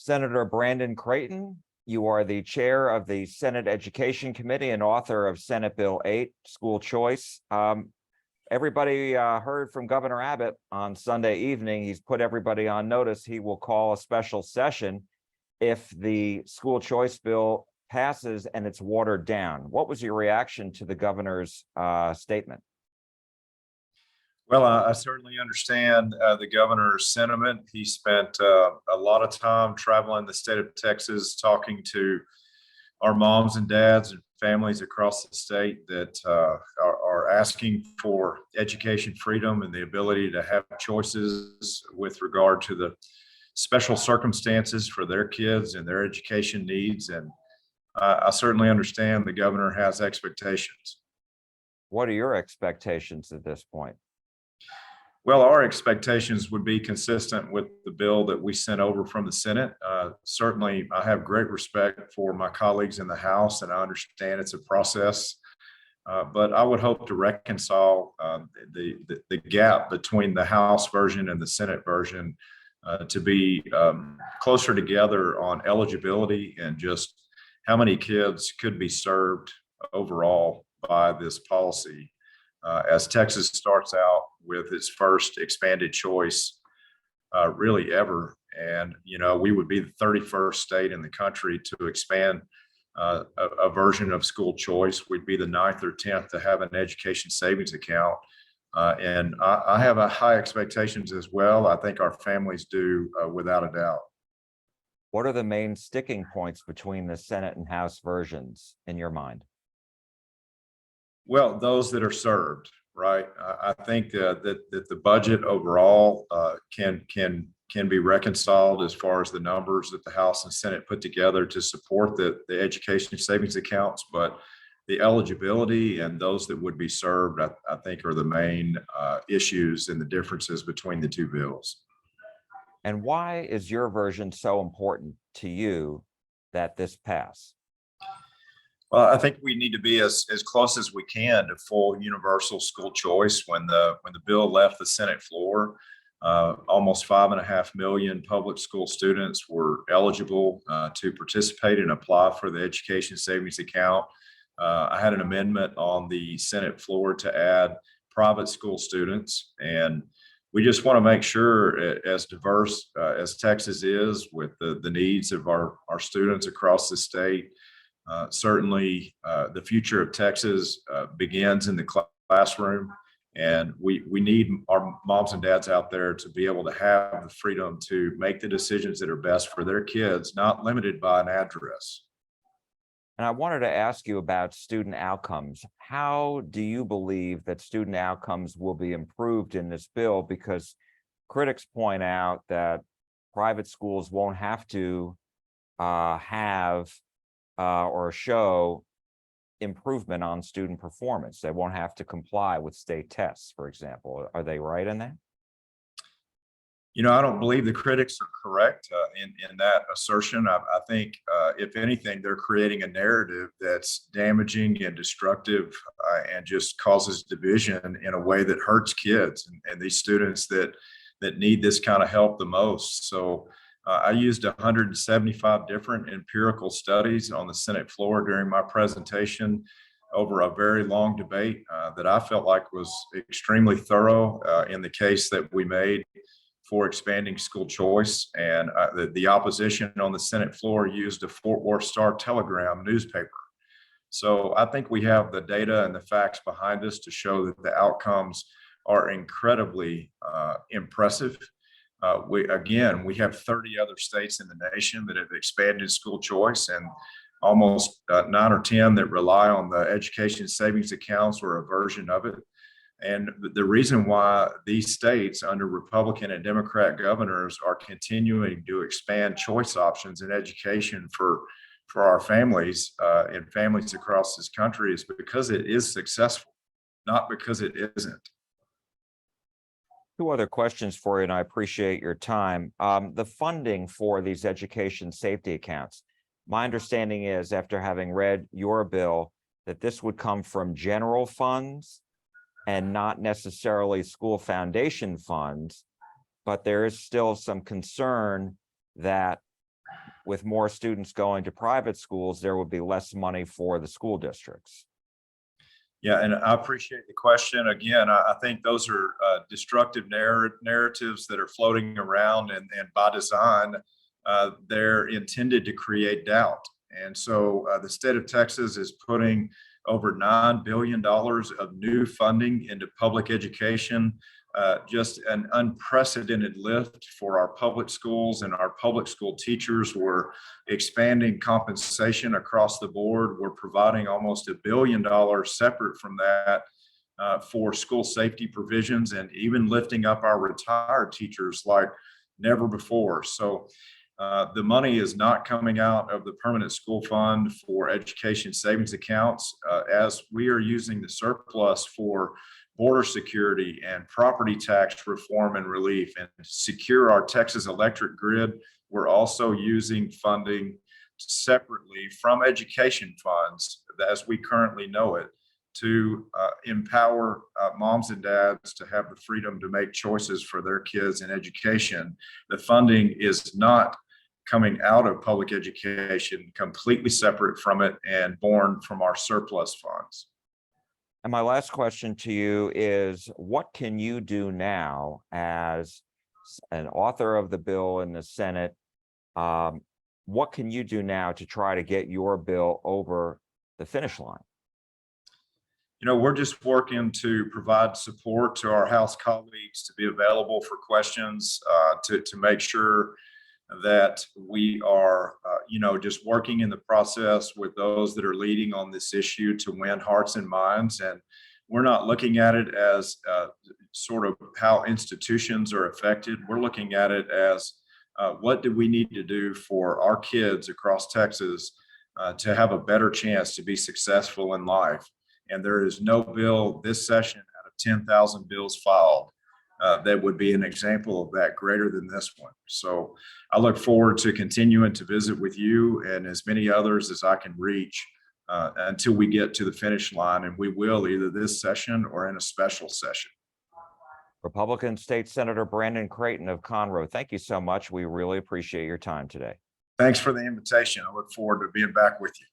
Senator Brandon Creighton, you are the chair of the Senate Education Committee and author of Senate Bill 8, School Choice. Everybody heard from Governor Abbott on Sunday evening. He's put everybody on notice. He will call a special session if the school choice bill passes and it's watered down. What was your reaction to the governor's statement? Well, I certainly understand the governor's sentiment. He spent a lot of time traveling the state of Texas, talking to our moms and dads and families across the state that are asking for education freedom and the ability to have choices with regard to the special circumstances for their kids and their education needs. And I certainly understand the governor has expectations. What are your expectations at this point? Well, our expectations would be consistent with the bill that we sent over from the Senate. Certainly, I have great respect for my colleagues in the House, and I understand it's a process. But I would hope to reconcile the gap between the House version and the Senate version to be closer together on eligibility and just how many kids could be served overall by this policy. As Texas starts out with its first expanded choice really ever. And, you know, we would be the 31st state in the country to expand a version of school choice. We'd be the 9th or 10th to have an education savings account. And I have a high expectations as well. I think our families do, without a doubt. What are the main sticking points between the Senate and House versions in your mind? Well, those that are served, right? I think that the budget overall can be reconciled as far as the numbers that the House and Senate put together to support the education savings accounts, but the eligibility and those that would be served, I think, are the main issues and the differences between the two bills. And why is your version so important to you that this pass? Well, I think we need to be as close as we can to full universal school choice. When the bill left the Senate floor, almost 5.5 million public school students were eligible to participate and apply for the education savings account. I had an amendment on the Senate floor to add private school students, and we just want to make sure, as diverse as Texas is with the needs of our students across the state, certainly the future of Texas begins in the classroom, and we need our moms and dads out there to be able to have the freedom to make the decisions that are best for their kids, not limited by an address. And I wanted to ask you about student outcomes. How do you believe that student outcomes will be improved in this bill? Because critics point out that private schools won't have to have or show improvement on student performance. They won't have to comply with state tests, for example. Are they right in that? You know, I don't believe the critics are correct in that assertion. I think, if anything, they're creating a narrative that's damaging and destructive and just causes division in a way that hurts kids and these students that need this kind of help the most. So I used 175 different empirical studies on the Senate floor during my presentation over a very long debate that I felt like was extremely thorough in the case that we made for expanding school choice. And the opposition on the Senate floor used a Fort Worth Star-Telegram newspaper. So I think we have the data and the facts behind us to show that the outcomes are incredibly impressive. We have 30 other states in the nation that have expanded school choice, and almost 9 or 10 that rely on the education savings accounts or a version of it. And the reason why these states under Republican and Democrat governors are continuing to expand choice options in education for our families and families across this country is because it is successful, not because it isn't. Two other questions for you, and I appreciate your time. The funding for these education safety accounts. My understanding is, after having read your bill, that this would come from general funds and not necessarily school foundation funds, but there is still some concern that with more students going to private schools, there would be less money for the school districts. Yeah, and I appreciate the question. Again, I think those are destructive narratives that are floating around, and by design, they're intended to create doubt. And so the state of Texas is putting over $9 billion of new funding into public education, just an unprecedented lift for our public schools and our public school teachers. We're expanding compensation across the board. We're providing almost $1 billion separate from that for school safety provisions, and even lifting up our retired teachers like never before. So the money is not coming out of the permanent school fund for education savings accounts, as we are using the surplus for border security and property tax reform and relief, and to secure our Texas electric grid. We're also using funding separately from education funds, as we currently know it, to empower moms and dads to have the freedom to make choices for their kids in education. The funding is not coming out of public education, completely separate from it and born from our surplus funds. And my last question to you is, what can you do now as an author of the bill in the Senate? What can you do now to try to get your bill over the finish line? You know, we're just working to provide support to our House colleagues, to be available for questions, to make sure that we are, just working in the process with those that are leading on this issue to win hearts and minds. And we're not looking at it as sort of how institutions are affected. We're looking at it as what do we need to do for our kids across Texas to have a better chance to be successful in life. And there is no bill this session out of 10,000 bills filed that would be an example of that greater than this one. So I look forward to continuing to visit with you and as many others as I can reach until we get to the finish line, and we will either this session or in a special session. Republican State Senator Brandon Creighton of Conroe, thank you so much. We really appreciate your time today. Thanks for the invitation. I look forward to being back with you.